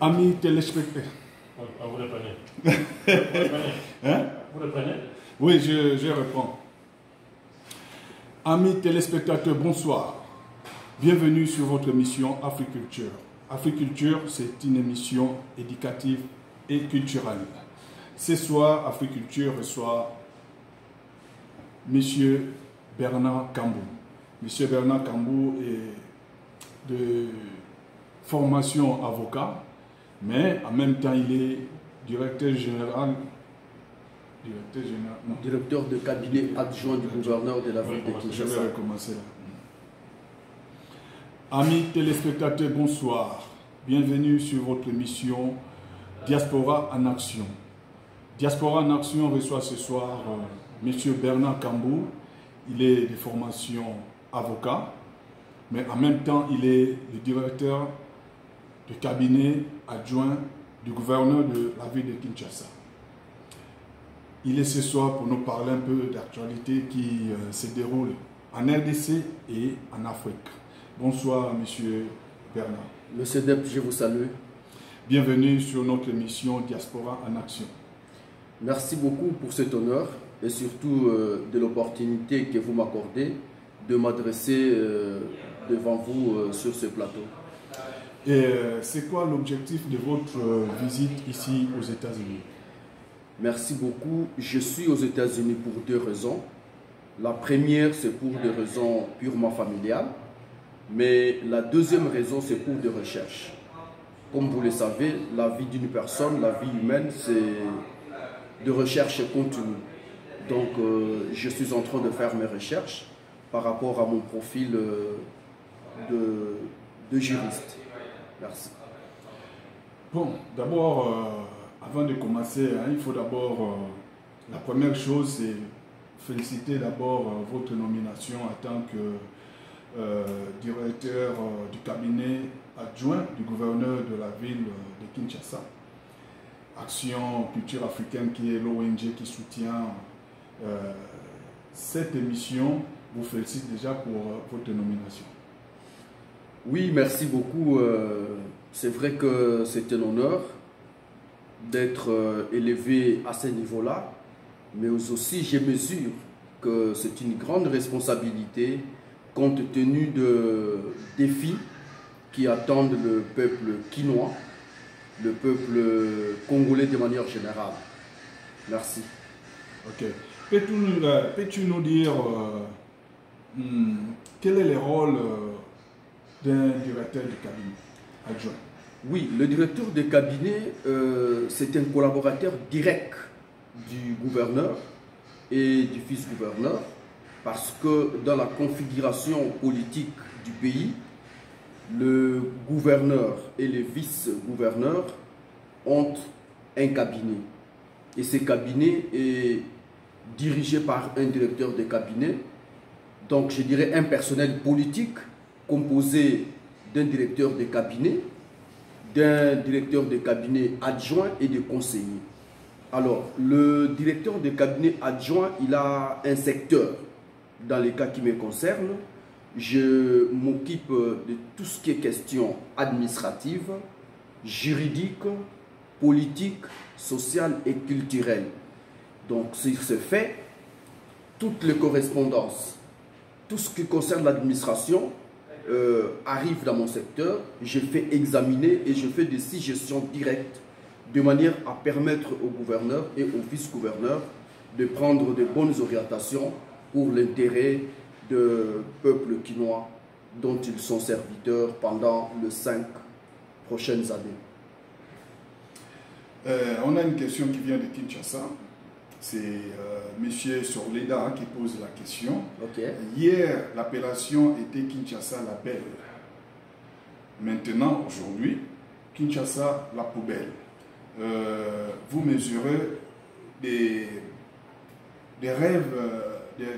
Amis téléspectateurs. Vous reprenez. Vous reprenez. Hein? Vous reprenez. Oui, je reprends. Amis téléspectateurs, bonsoir. Bienvenue sur votre émission Africulture. Africulture, c'est une émission éducative et culturelle. Ce soir, Africulture reçoit M. Bernard Kambou. M. Bernard Kambou est de formation avocat, mais en même temps, il est directeur général. Directeur de cabinet adjoint du gouverneur de la ville de Kinshasa. Je vais recommencer là. Amis téléspectateurs, bonsoir. Bienvenue sur votre émission Diaspora en Action. Diaspora en Action reçoit ce soir M. Bernard Kambou. Il est de formation avocat, mais en même temps, il est le directeur de cabinet adjoint du gouverneur de la ville de Kinshasa. Il est ce soir pour nous parler un peu d'actualité qui se déroule en RDC et en Afrique. Bonsoir, M. Bernard. Monsieur Depp, je vous salue. Bienvenue sur notre émission Diaspora en Action. Merci beaucoup pour cet honneur et surtout de l'opportunité que vous m'accordez de m'adresser devant vous sur ce plateau. Et c'est quoi l'objectif de votre visite ici aux États-Unis? Merci beaucoup. Je suis aux États-Unis pour deux raisons. La première, c'est pour des raisons purement familiales. Mais la deuxième raison, c'est pour des recherches. Comme vous le savez, la vie d'une personne, la vie humaine, c'est de recherche continue. Donc, je suis en train de faire mes recherches par rapport à mon profil de juriste. Merci. Bon, d'abord, avant de commencer, il faut d'abord, la première chose, c'est féliciter d'abord votre nomination en tant que directeur du cabinet adjoint du gouverneur de la ville de Kinshasa. Action Culture Africaine, qui est l'ONG qui soutient cette émission, vous félicite déjà pour votre nomination. Oui, merci beaucoup. C'est vrai que c'est un honneur d'être élevé à ce niveau-là, mais aussi je mesure que c'est une grande responsabilité compte tenu de défis qui attendent le peuple quinois, le peuple congolais de manière générale. Merci. Ok. Peux-tu nous dire quel est le rôle d'un directeur de cabinet adjoint? Oui, le directeur de cabinet, c'est un collaborateur direct du gouverneur et du vice-gouverneur, parce que dans la configuration politique du pays, le gouverneur et les vice-gouverneurs ont un cabinet. Et ce cabinet est dirigé par un directeur de cabinet, donc je dirais un personnel politique composé d'un directeur de cabinet, d'un directeur de cabinet adjoint et de conseillers. Alors, le directeur de cabinet adjoint, il a un secteur. Dans les cas qui me concernent, je m'occupe de tout ce qui est question administrative, juridique, politique, sociale et culturelle. Donc, sur ce fait, toutes les correspondances, tout ce qui concerne l'administration, arrive dans mon secteur, je fais examiner et je fais des suggestions directes de manière à permettre au gouverneur et au vice-gouverneur de prendre de bonnes orientations pour l'intérêt du peuple quinois dont ils sont serviteurs pendant les 5 prochaines années. On a une question qui vient de Kinshasa. C'est M. Sorleda qui pose la question. Okay. Hier, l'appellation était Kinshasa la belle. Maintenant, aujourd'hui, Kinshasa la poubelle. Vous mesurez des rêves,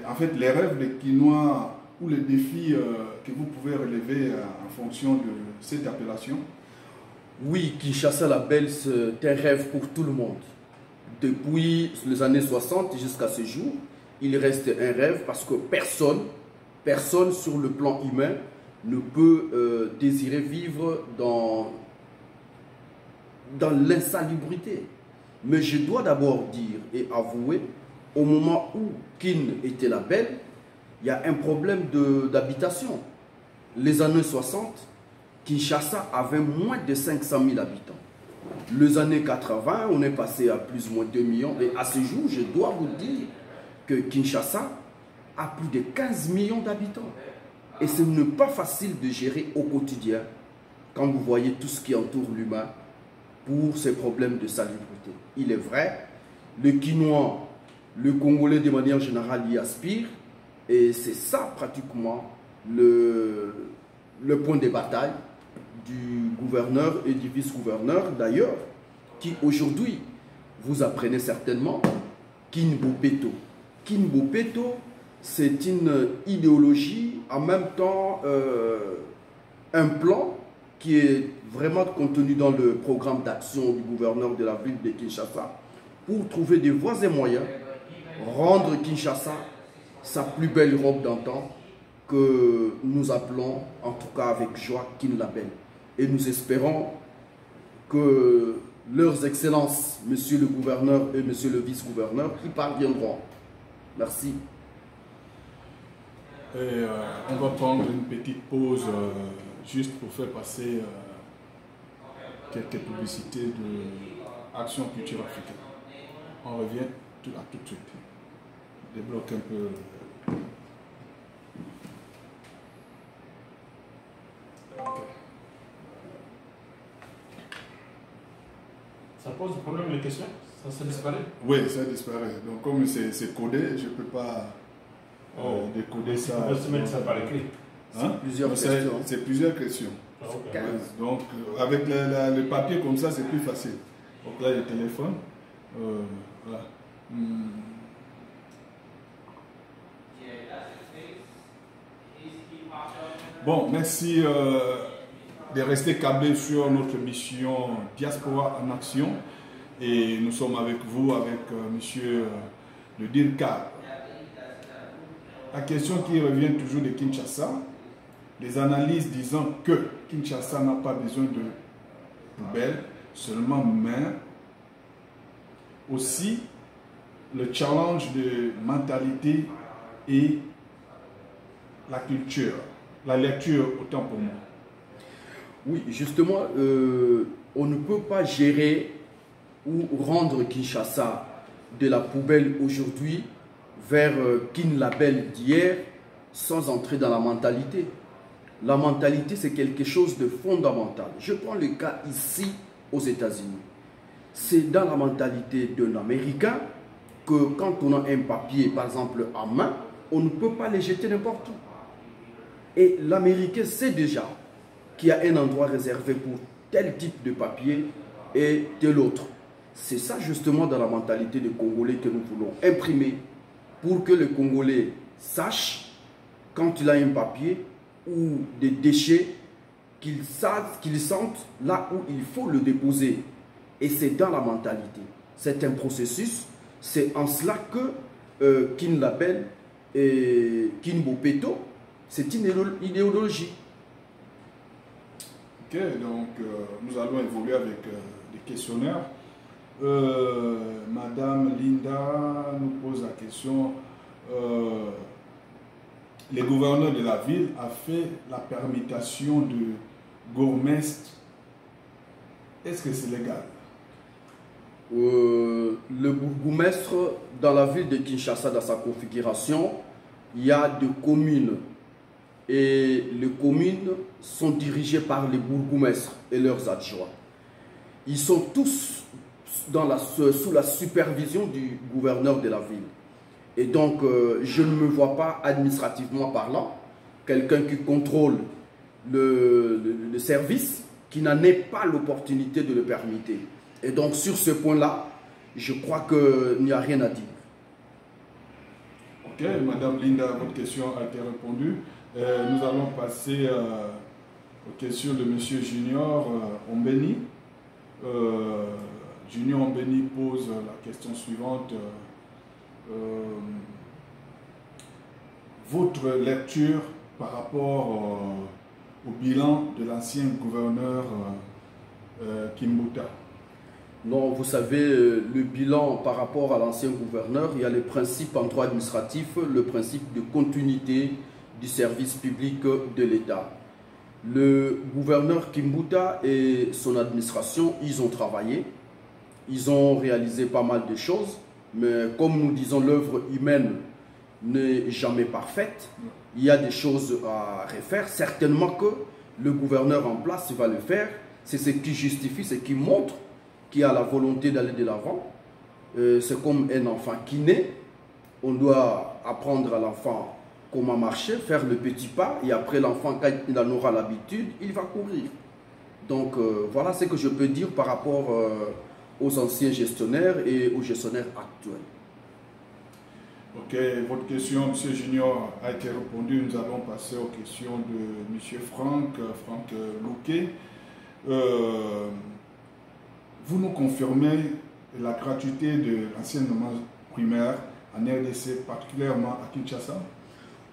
en fait, les rêves des Quinois ou les défis que vous pouvez relever en fonction de cette appellation? Oui, Kinshasa la belle, c'est un rêve pour tout le monde. Depuis les années 60 jusqu'à ce jour, il reste un rêve parce que personne sur le plan humain ne peut désirer vivre dans dans l'insalubrité. Mais je dois d'abord dire et avouer, au moment où Kin était la belle, il y a un problème d'habitation. Les années 60, Kinshasa avait moins de 500 000 habitants. Les années 80, on est passé à plus ou moins 2 millions. Et à ce jour, je dois vous dire que Kinshasa a plus de 15 millions d'habitants. Et ce n'est pas facile de gérer au quotidien quand vous voyez tout ce qui entoure l'humain pour ces problèmes de salubrité. Il est vrai, le Quinois, le Congolais de manière générale y aspire. Et c'est ça pratiquement le point de bataille du gouverneur et du vice-gouverneur d'ailleurs, qui aujourd'hui, vous apprenez certainement, Kin Bopeto. Kin Bopeto, c'est une idéologie, en même temps un plan qui est vraiment contenu dans le programme d'action du gouverneur de la ville de Kinshasa pour trouver des voies et moyens, rendre Kinshasa sa plus belle robe d'antan que nous appelons, en tout cas avec joie, Kin la Belle. Et nous espérons que leurs excellences, monsieur le gouverneur et monsieur le vice-gouverneur, y parviendront. Merci. Et, on va prendre une petite pause juste pour faire passer quelques publicités de Action Culture Africaine. On revient à tout de suite. Débloque un peu. Okay. Ça pose problème les questions? Ça disparaît? Oui, ça disparaît. Donc comme c'est codé, je ne peux pas décoder ça. On peut se mettre ça par écrit. Hein? C'est plusieurs questions. Ah, okay. Donc avec le papier comme ça, c'est plus facile. Donc là, le téléphone. Voilà. Bon, merci de rester câblé sur notre mission Diaspora en Action. Et nous sommes avec vous, avec monsieur le DIRCA. La question qui revient toujours de Kinshasa, les analyses disant que Kinshasa n'a pas besoin de poubelles, seulement main. Aussi, le challenge de mentalité et la culture, la lecture autant pour moi. Oui, justement, on ne peut pas gérer ou rendre Kinshasa de la poubelle aujourd'hui vers Kin la Belle d'hier sans entrer dans la mentalité. La mentalité, c'est quelque chose de fondamental. Je prends le cas ici aux États-Unis. C'est dans la mentalité d'un Américain que quand on a un papier, par exemple, en main, on ne peut pas le jeter n'importe où. Et l'Américain sait déjà qu'il y a un endroit réservé pour tel type de papier et tel autre. C'est ça justement dans la mentalité des Congolais que nous voulons imprimer pour que le Congolais sache quand il a un papier ou des déchets qu'il sente là où il faut le déposer. Et c'est dans la mentalité. C'est un processus. C'est en cela que Kin la Belle et Kin Bopeto, c'est une idéologie. Ok, donc nous allons évoluer avec des questionnaires. Madame Linda nous pose la question. Le gouverneur de la ville a fait la permutation de gourmestre. Est-ce que c'est légal? Le bourgmestre dans la ville de Kinshasa, dans sa configuration, il y a deux communes. Et les communes sont dirigées par les bourgmestres et leurs adjoints. Ils sont tous sous la supervision du gouverneur de la ville. Et donc, je ne me vois pas, administrativement parlant, quelqu'un qui contrôle le service, qui n'en ait pas l'opportunité de le permettre. Et donc, sur ce point-là, je crois qu'il n'y a rien à dire. Ok, Madame Linda, votre question a été répondue. Nous allons passer aux questions de Monsieur Junior Ombeni. Junior Ombeni pose la question suivante. Votre lecture par rapport au bilan de l'ancien gouverneur Kimbuta. Non, vous savez, le bilan par rapport à l'ancien gouverneur, il y a le principe en droit administratif, le principe de continuité du service public de l'État. Le gouverneur Kimbuta et son administration, ils ont travaillé, ils ont réalisé pas mal de choses, mais comme nous disons, l'œuvre humaine n'est jamais parfaite. Il y a des choses à refaire. Certainement que le gouverneur en place va le faire. C'est ce qui justifie, ce qui montre qu'il a la volonté d'aller de l'avant. C'est comme un enfant qui naît. On doit apprendre à l'enfant comment marcher, faire le petit pas. Et après, l'enfant, quand il en aura l'habitude, il va courir. Donc, voilà ce que je peux dire par rapport aux anciens gestionnaires et aux gestionnaires actuels. Ok, votre question, M. Junior, a été répondue. Nous allons passer aux questions de M. Franck Louquet. Vous nous confirmez la gratuité de l'enseignement primaire en RDC, particulièrement à Kinshasa?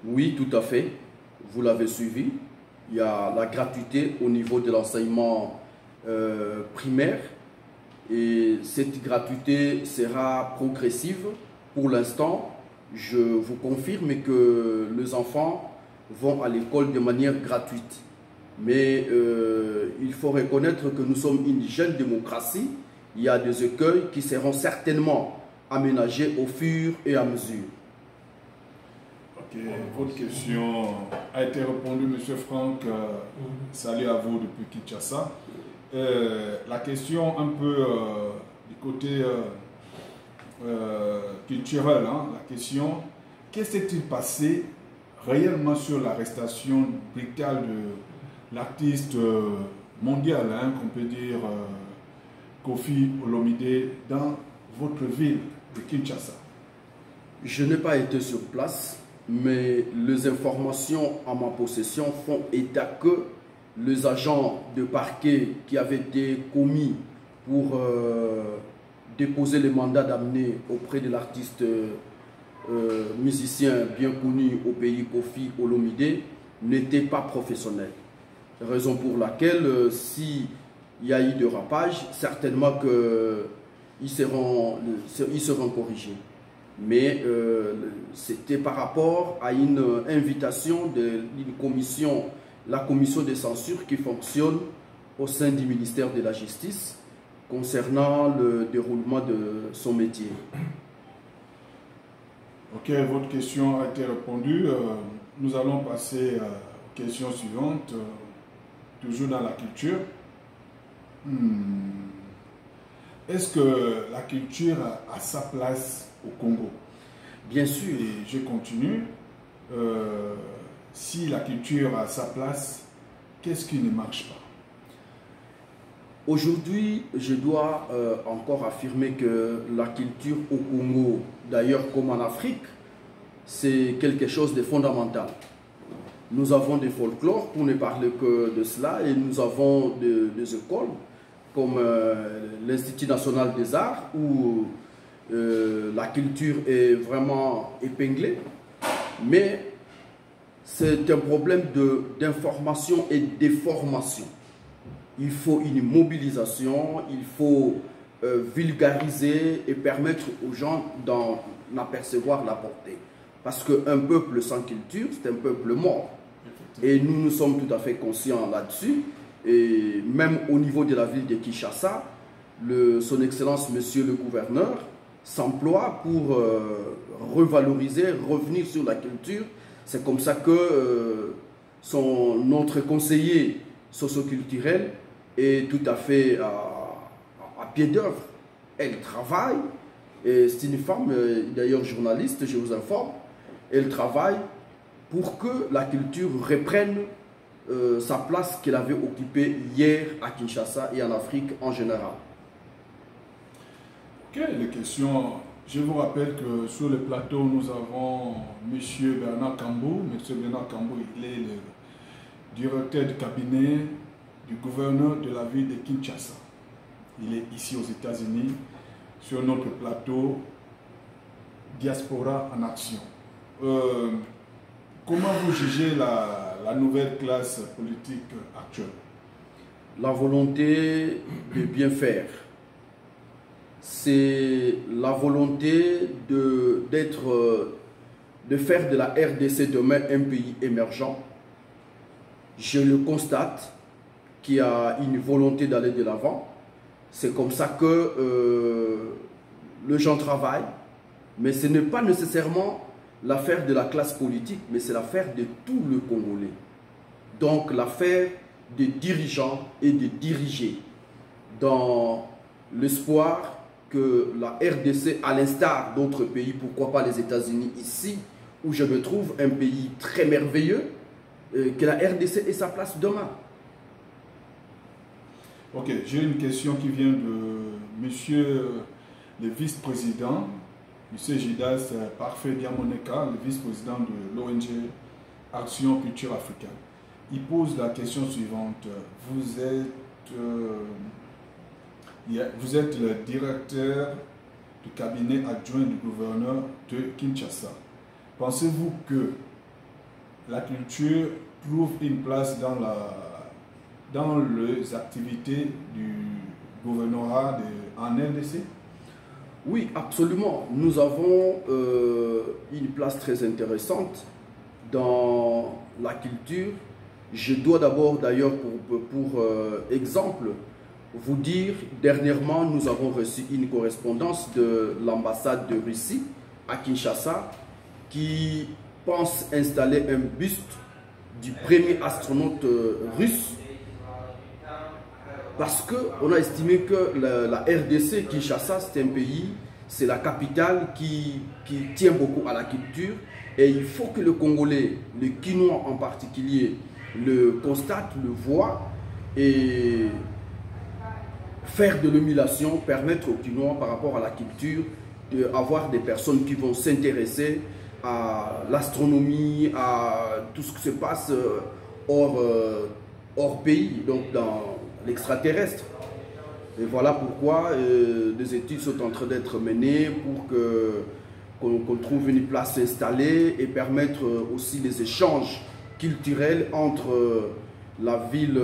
Oui, tout à fait. Vous l'avez suivi. Il y a la gratuité au niveau de l'enseignement primaire. Et cette gratuité sera progressive. Pour l'instant, je vous confirme que les enfants vont à l'école de manière gratuite. Mais il faut reconnaître que nous sommes une jeune démocratie. Il y a des écueils qui seront certainement aménagés au fur et à mesure. Ok, votre question a été répondue, M. Franck. Salut à vous depuis Kinshasa. La question un peu du côté culturel, hein, la question, qu'est-ce qui s'est passé réellement sur l'arrestation brutale de l'artiste mondial, hein, qu'on peut dire Koffi Olomide, dans votre ville de Kinshasa? Je n'ai pas été sur place, mais les informations en ma possession font état que les agents de parquet qui avaient été commis pour déposer le mandat d'amener auprès de l'artiste musicien bien connu au pays, Koffi Olomide, n'étaient pas professionnels. Raison pour laquelle, s'il y a eu de rapage, certainement qu'ils seront corrigés. Mais c'était par rapport à une invitation d'une commission, la commission de censure qui fonctionne au sein du ministère de la Justice concernant le déroulement de son métier. Ok, votre question a été répondue. Nous allons passer aux questions suivantes, toujours dans la culture. Est-ce que la culture a sa place au Congo? Bien sûr. Et je continue. Si la culture a sa place, qu'est-ce qui ne marche pas? Aujourd'hui, je dois encore affirmer que la culture au Congo, d'ailleurs comme en Afrique, c'est quelque chose de fondamental. Nous avons des folklores, pour ne parler que de cela, et nous avons des écoles comme l'Institut national des arts, où la culture est vraiment épinglée. Mais c'est un problème d'information et de déformation. Il faut une mobilisation, il faut vulgariser et permettre aux gens d'en apercevoir la portée. Parce qu'un peuple sans culture, c'est un peuple mort. Et nous sommes tout à fait conscients là-dessus. Et même au niveau de la ville de Kinshasa, son Excellence, Monsieur le Gouverneur, s'emploie pour revaloriser, revenir sur la culture. C'est comme ça que notre conseiller socioculturel est tout à fait à pied d'œuvre. Elle travaille, c'est une femme, d'ailleurs journaliste, je vous informe, elle travaille pour que la culture reprenne sa place qu'elle avait occupée hier à Kinshasa et en Afrique en général. Ok, les questions. Je vous rappelle que sur le plateau, nous avons M. Bernard Kambou. M. Bernard Kambou, il est le directeur du cabinet du gouverneur de la ville de Kinshasa. Il est ici aux États-Unis, sur notre plateau Diaspora en action. Comment vous jugez la nouvelle classe politique actuelle? La volonté de bien faire, c'est la volonté de faire de la RDC demain un pays émergent. Je le constate, qu'il y a une volonté d'aller de l'avant. C'est comme ça que les gens travaillent, mais ce n'est pas nécessairement l'affaire de la classe politique, mais c'est l'affaire de tout le Congolais. Donc l'affaire des dirigeants et des dirigés, dans l'espoir que la RDC, à l'instar d'autres pays, pourquoi pas les États-Unis ici, où je me trouve, un pays très merveilleux, que la RDC ait sa place demain. Ok, j'ai une question qui vient de monsieur le vice-président, monsieur Gidas Parfait Diamoneka, le vice-président de l'ONG Action Culture Africaine. Il pose la question suivante. Vous êtes le directeur du cabinet adjoint du gouverneur de Kinshasa. Pensez-vous que la culture trouve une place dans les activités du gouvernorat en RDC? Oui, absolument. Nous avons une place très intéressante dans la culture. Je dois d'abord, d'ailleurs, pour exemple, vous dire, dernièrement, nous avons reçu une correspondance de l'ambassade de Russie à Kinshasa qui pense installer un buste du premier astronaute russe parce qu'on a estimé que la RDC, Kinshasa, c'est un pays, c'est la capitale qui tient beaucoup à la culture et il faut que le Congolais, le Kinois en particulier, le constate, le voit et faire de l'émulation, permettre aux Kinois par rapport à la culture d'avoir des personnes qui vont s'intéresser à l'astronomie, à tout ce qui se passe hors pays, donc dans l'extraterrestre. Et voilà pourquoi des études sont en train d'être menées pour qu'on trouve une place installée et permettre aussi les échanges culturels entre la ville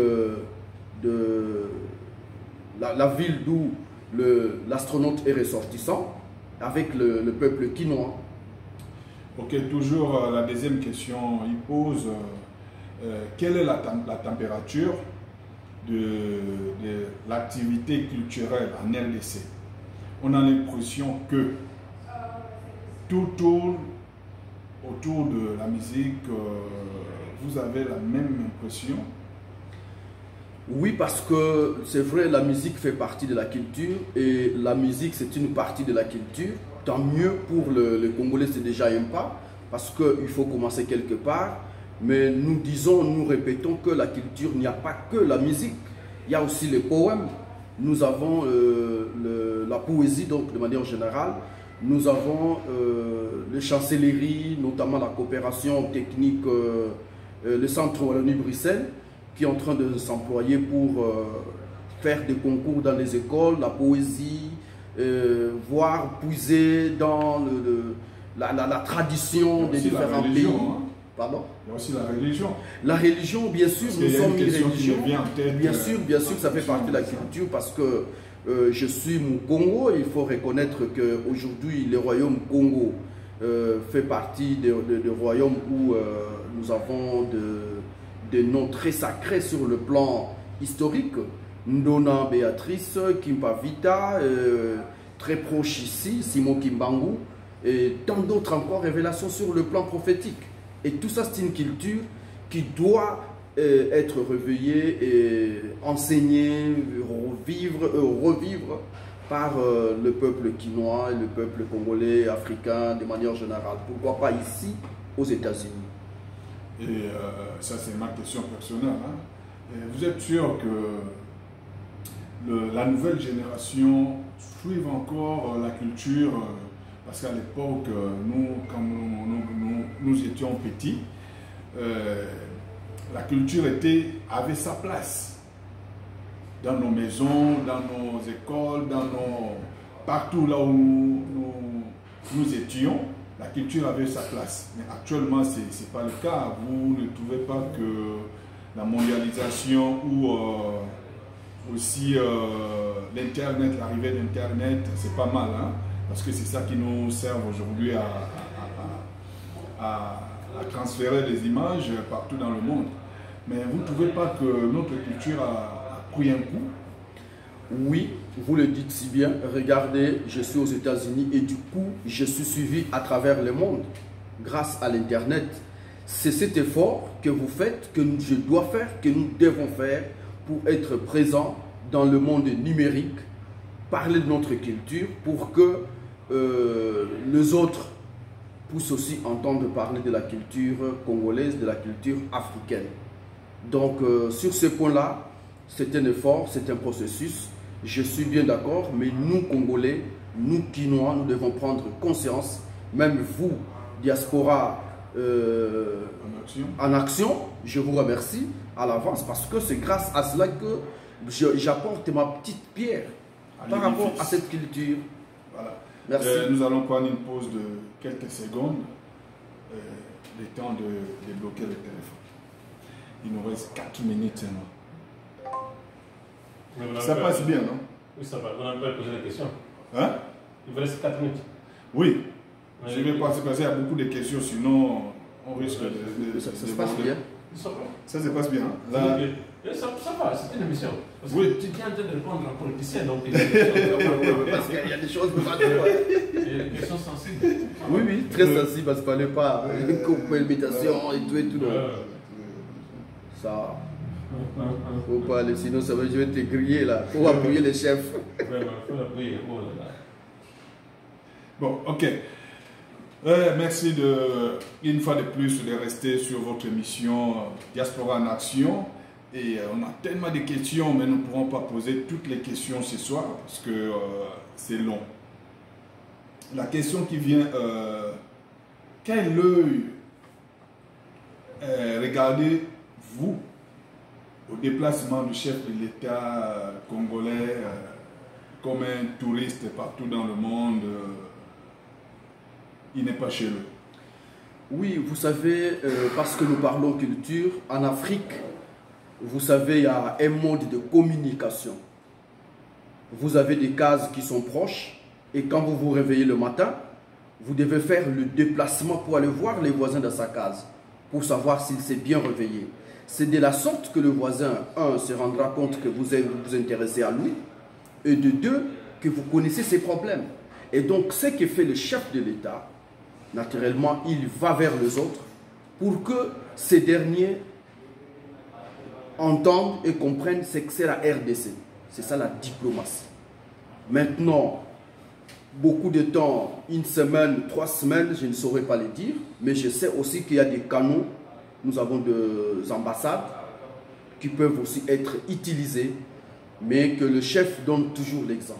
d'où l'astronaute est ressortissant avec le peuple quinois. Ok, toujours la deuxième question, il pose quelle est la température de l'activité culturelle en RDC? On a l'impression que tout tourne autour de la musique. Vous avez la même impression? Oui, parce que c'est vrai, la musique fait partie de la culture et la musique c'est une partie de la culture. Tant mieux pour le Congolais, c'est déjà un pas parce qu'il faut commencer quelque part. Mais nous disons, nous répétons que la culture, il n'y a pas que la musique. Il y a aussi les poèmes. Nous avons la poésie, donc de manière générale. Nous avons les chancelleries, notamment la coopération technique, le Centre Wallonie-Bruxelles, qui est en train de s'employer pour faire des concours dans les écoles, la poésie, voire puiser dans la tradition des différents pays. Hein? Pardon? Il y a aussi la religion. La religion, bien sûr, nous sommes une religion. Bien sûr, ça fait partie de la culture parce que je suis Mukongo. Il faut reconnaître qu'aujourd'hui, le royaume Congo fait partie des royaumes où nous avons des noms très sacrés sur le plan historique. Ndona Béatrice, Kimpa Vita, très proche ici, Simon Kimbangu, et tant d'autres encore, révélations sur le plan prophétique. Et tout ça, c'est une culture qui doit être réveillée et enseignée, revivre par le peuple quinois, le peuple congolais, africain, de manière générale. Pourquoi pas ici, aux États-Unis? Et ça, c'est ma question personnelle. Hein. Vous êtes sûr que la nouvelle génération suive encore la culture? Parce qu'à l'époque, quand nous étions petits, la culture avait sa place dans nos maisons, dans nos écoles, partout là où nous étions. La culture avait sa place. Mais actuellement, ce n'est pas le cas. Vous ne trouvez pas que la mondialisation ou aussi l'Internet, l'arrivée d'Internet, c'est pas mal, hein, parce que c'est ça qui nous sert aujourd'hui à transférer les images partout dans le monde. Mais vous ne trouvez pas que notre culture a pris un coup? Oui, vous le dites si bien. Regardez, je suis aux États-Unis et du coup, je suis suivi à travers le monde grâce à l'Internet. C'est cet effort que vous faites, que je dois faire, que nous devons faire pour être présents dans le monde numérique, parler de notre culture pour que les autres puissent aussi entendre parler de la culture congolaise, de la culture africaine. Donc, sur ce point-là, c'est un effort, c'est un processus. Je suis bien d'accord, mais nous, Congolais, nous, Quinois, nous devons prendre conscience, même vous, diaspora en action, je vous remercie à l'avance parce que c'est grâce à cela que j'apporte ma petite pierre par rapport à cette culture. Voilà. Merci. Nous allons prendre une pause de quelques secondes, le temps de débloquer le téléphone. Il nous reste 4 minutes seulement. Ça passe bien, non? Oui, ça va. On a pas posé la question. Hein? Il vous reste 4 minutes. Oui. Je vais passer parce qu'il y a beaucoup de questions, sinon on risque de Ça se passe bien. Ça se passe bien. Hein? Là, ça va, c'est une émission. Parce que Oui. tu tiens en train de répondre à un politicien, donc Parce qu'il y a des choses des questions sensibles. Oui, oui, très sensible, parce qu'il ne fallait pas cohabitation et tout et tout. Ça, faut pas aller, sinon ça va, je vais te griller là. Faut appuyer les chefs. Vraiment, il faut l'appuyer. Oh là là. Bon, ok. Merci une fois de plus de rester sur votre émission Diaspora en Action. Et on a tellement de questions, mais nous ne pourrons pas poser toutes les questions ce soir parce que c'est long. La question qui vient, quel œil regardez-vous au déplacement du chef de l'État congolais comme un touriste partout dans le monde? Il n'est pas chez eux. Oui, vous savez, parce que nous parlons culture, en Afrique, vous savez, il y a un mode de communication. Vous avez des cases qui sont proches et quand vous vous réveillez le matin, vous devez faire le déplacement pour aller voir les voisins de sa case, pour savoir s'il s'est bien réveillé. C'est de la sorte que le voisin, un, se rendra compte que vous vous intéressez à lui, et de deux, que vous connaissez ses problèmes. Et donc, ce que fait le chef de l'État, naturellement, il va vers les autres pour que ces derniers entendent et comprennent ce que c'est la RDC. C'est ça la diplomatie. Maintenant, beaucoup de temps, une semaine, 3 semaines, je ne saurais pas les dire, mais je sais aussi qu'il y a des canaux, nous avons des ambassades qui peuvent aussi être utilisés, mais que le chef donne toujours l'exemple.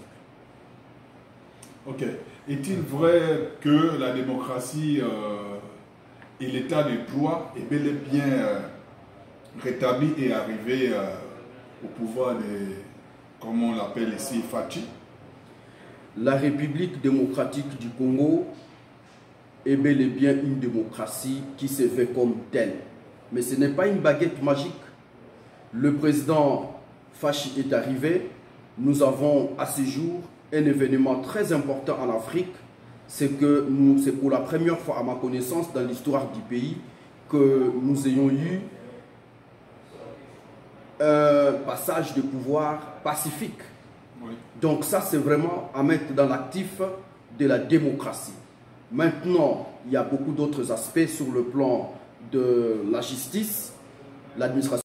Ok. Est-il vrai que la démocratie et l'état de droit est bel et bien rétabli et arrivé au pouvoir de, comme on l'appelle ici, Fachi? La République démocratique du Congo est bel et bien une démocratie qui se fait comme telle. Mais ce n'est pas une baguette magique. Le président Fachi est arrivé. Nous avons à ce jour un événement très important en Afrique. C'est que c'est pour la première fois à ma connaissance dans l'histoire du pays que nous ayons eu un passage de pouvoir pacifique. Oui. Donc ça, c'est vraiment à mettre dans l'actif de la démocratie. Maintenant, il y a beaucoup d'autres aspects sur le plan de la justice, l'administration.